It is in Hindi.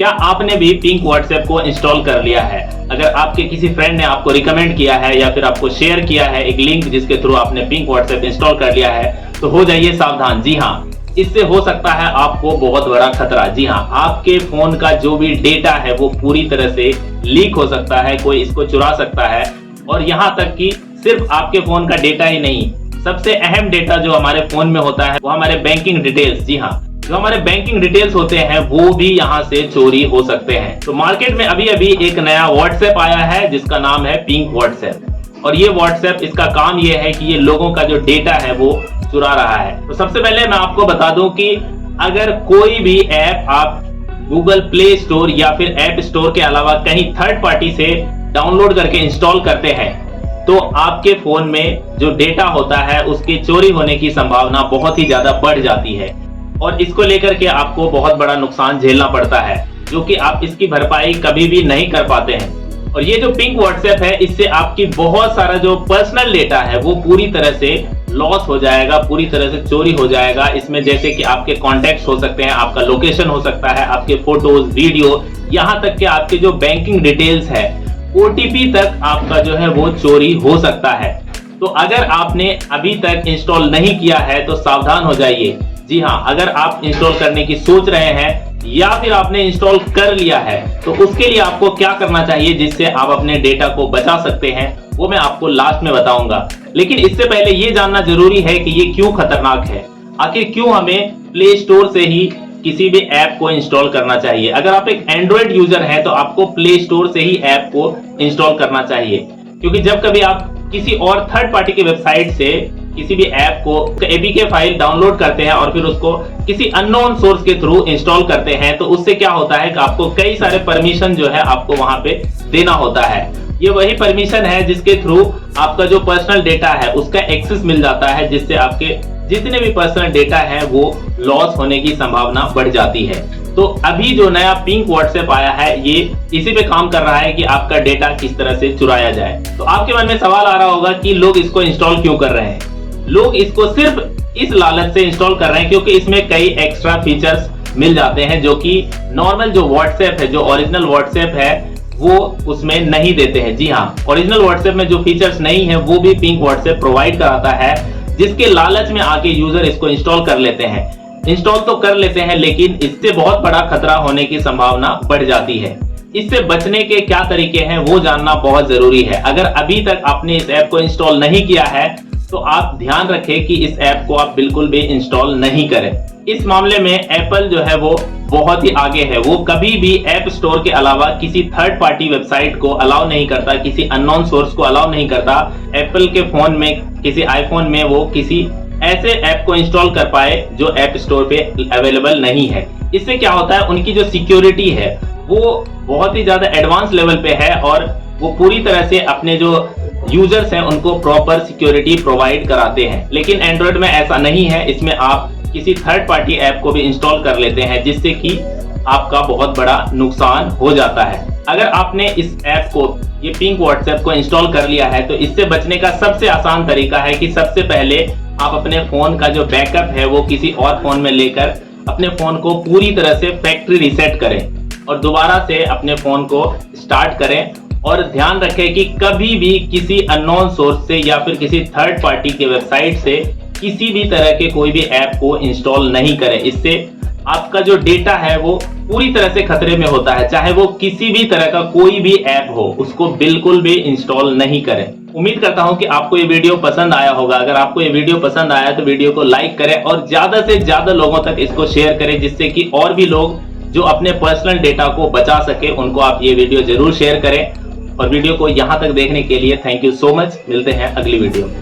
क्या आपने भी पिंक व्हाट्सएप को इंस्टॉल कर लिया है? अगर आपके किसी फ्रेंड ने आपको रिकमेंड किया है या फिर आपको शेयर किया है एक लिंक जिसके थ्रू आपने पिंक व्हाट्सएप इंस्टॉल कर लिया है, तो हो जाइए सावधान। जी हाँ, इससे हो सकता है आपको बहुत बड़ा खतरा। जी हाँ, आपके फोन का जो भी डेटा है वो पूरी तरह से लीक हो सकता है, कोई इसको चुरा सकता है। और यहाँ तक कि सिर्फ आपके फोन का डेटा ही नहीं, सबसे अहम डेटा जो हमारे फोन में होता है वो हमारे बैंकिंग डिटेल्स। जी हाँ, जो हमारे बैंकिंग डिटेल्स होते हैं वो भी यहाँ से चोरी हो सकते हैं। तो मार्केट में अभी अभी एक नया व्हाट्सएप आया है जिसका नाम है पिंक व्हाट्सएप। और ये व्हाट्सएप, इसका काम ये है कि ये लोगों का जो डेटा है वो चुरा रहा है। तो सबसे पहले मैं आपको बता दूं कि अगर कोई भी ऐप आप गूगल प्ले स्टोर या फिर ऐप स्टोर के अलावा कहीं थर्ड पार्टी से डाउनलोड करके इंस्टॉल करते हैं, तो आपके फोन में जो डेटा होता है उसके चोरी होने की संभावना बहुत ही ज्यादा बढ़ जाती है। और इसको लेकर के आपको बहुत बड़ा नुकसान झेलना पड़ता है, जो कि आप इसकी भरपाई कभी भी नहीं कर पाते हैं। और ये जो पिंक व्हाट्सएप है, इससे आपकी बहुत सारा जो पर्सनल डेटा है वो पूरी तरह से लॉस हो जाएगा, पूरी तरह से चोरी हो जाएगा। इसमें जैसे कि आपके कॉन्टैक्ट्स हो सकते हैं, आपका लोकेशन हो सकता है, आपके फोटोज, वीडियो, यहाँ तक कि आपके जो बैंकिंग डिटेल्स है, ओटीपी तक आपका जो है वो चोरी हो सकता है। तो अगर आपने अभी तक इंस्टॉल नहीं किया है तो सावधान हो जाइए। जी हाँ, अगर आप इंस्टॉल करने की सोच रहे हैं या फिर आपने इंस्टॉल कर लिया है, तो उसके लिए आपको क्या करना चाहिए जिससे आप अपने डेटा को बचा सकते हैं, वो मैं आपको लास्ट में बताऊंगा। लेकिन इससे पहले ये जानना जरूरी है कि ये क्यों खतरनाक है, आखिर क्यों हमें प्ले स्टोर से ही किसी भी ऐप को इंस्टॉल करना चाहिए। अगर आप एक एंड्रॉइड यूजर हैं तो आपको प्ले स्टोर से ही ऐप को इंस्टॉल करना चाहिए, क्योंकि जब कभी आप किसी और थर्ड पार्टी की वेबसाइट से किसी भी ऐप को एपीके फाइल डाउनलोड करते हैं और फिर उसको किसी अननोन सोर्स के थ्रू इंस्टॉल करते हैं, तो उससे क्या होता है कि आपको कई सारे परमिशन जो है आपको वहां पे देना होता है। ये वही परमिशन है जिसके थ्रू आपका जो पर्सनल डेटा है उसका एक्सेस मिल जाता है, जिससे आपके जितने भी पर्सनल डेटा है वो लॉस होने की संभावना बढ़ जाती है। तो अभी जो नया पिंक व्हाट्सएप आया है ये इसी पे काम कर रहा है कि आपका डेटा किस तरह से चुराया जाए। तो आपके मन में सवाल आ रहा होगा कि लोग इसको इंस्टॉल क्यों कर रहे हैं। लोग इसको सिर्फ इस लालच से इंस्टॉल कर रहे हैं क्योंकि इसमें कई एक्स्ट्रा फीचर्स मिल जाते हैं जो कि नॉर्मल जो व्हाट्सएप है, जो ओरिजिनल व्हाट्सएप है, वो उसमें नहीं देते हैं। जी हाँ, ओरिजिनल व्हाट्सएप में जो फीचर्स नहीं है वो भी पिंक व्हाट्सएप प्रोवाइड कराता है, जिसके लालच में आके यूजर इसको इंस्टॉल कर लेते हैं। इंस्टॉल तो कर लेते हैं लेकिन इससे बहुत बड़ा खतरा होने की संभावना बढ़ जाती है। इससे बचने के क्या तरीके हैं वो जानना बहुत जरूरी है। अगर अभी तक आपने इस ऐप को इंस्टॉल नहीं किया है तो आप ध्यान रखें कि इस ऐप को आप बिल्कुल भी इंस्टॉल नहीं करें। इस मामले में एप्पल जो है वो बहुत ही आगे है। वो कभी भी ऐप स्टोर के अलावा किसी थर्ड पार्टी वेबसाइट को अलाउ नहीं करता, किसी अननोन सोर्स को अलाउ नहीं करता। एप्पल के फोन में, किसी आईफोन में वो किसी ऐसे ऐप को इंस्टॉल कर पाए जो ऐप स्टोर पे अवेलेबल नहीं है। इससे क्या होता है, उनकी जो सिक्योरिटी है वो बहुत ही ज्यादा एडवांस लेवल पे है और वो पूरी तरह से अपने जो यूजर्स हैं उनको प्रॉपर सिक्योरिटी प्रोवाइड कराते हैं। लेकिन एंड्रॉइड में ऐसा नहीं है, इसमें आप किसी थर्ड पार्टी ऐप को भी इंस्टॉल कर लेते हैं जिससे कि आपका बहुत बड़ा नुकसान हो जाता है। अगर आपने इस ऐप को, ये पिंक व्हाट्सएप को इंस्टॉल कर लिया है तो इससे बचने का सबसे आसान तरीका है कि सबसे पहले आप अपने फोन का जो बैकअप है वो किसी और फोन में लेकर अपने फोन को पूरी तरह से फैक्ट्री रीसेट करें और दोबारा से अपने फोन को स्टार्ट करें। और ध्यान रखें कि कभी भी किसी अननोन सोर्स से या फिर किसी थर्ड पार्टी के वेबसाइट से किसी भी तरह के कोई भी ऐप को इंस्टॉल नहीं करें। इससे आपका जो डेटा है वो पूरी तरह से खतरे में होता है। चाहे वो किसी भी तरह का कोई भी ऐप हो, उसको बिल्कुल भी इंस्टॉल नहीं करें। उम्मीद करता हूं कि आपको ये वीडियो पसंद आया होगा। अगर आपको ये वीडियो पसंद आया तो वीडियो को लाइक करें और ज्यादा से ज्यादा लोगों तक इसको शेयर करें, जिससे कि और भी लोग जो अपने पर्सनल डेटा को बचा सके उनको आप ये वीडियो जरूर शेयर करें। और वीडियो को यहाँ तक देखने के लिए थैंक यू सो मच। मिलते हैं अगली वीडियो में।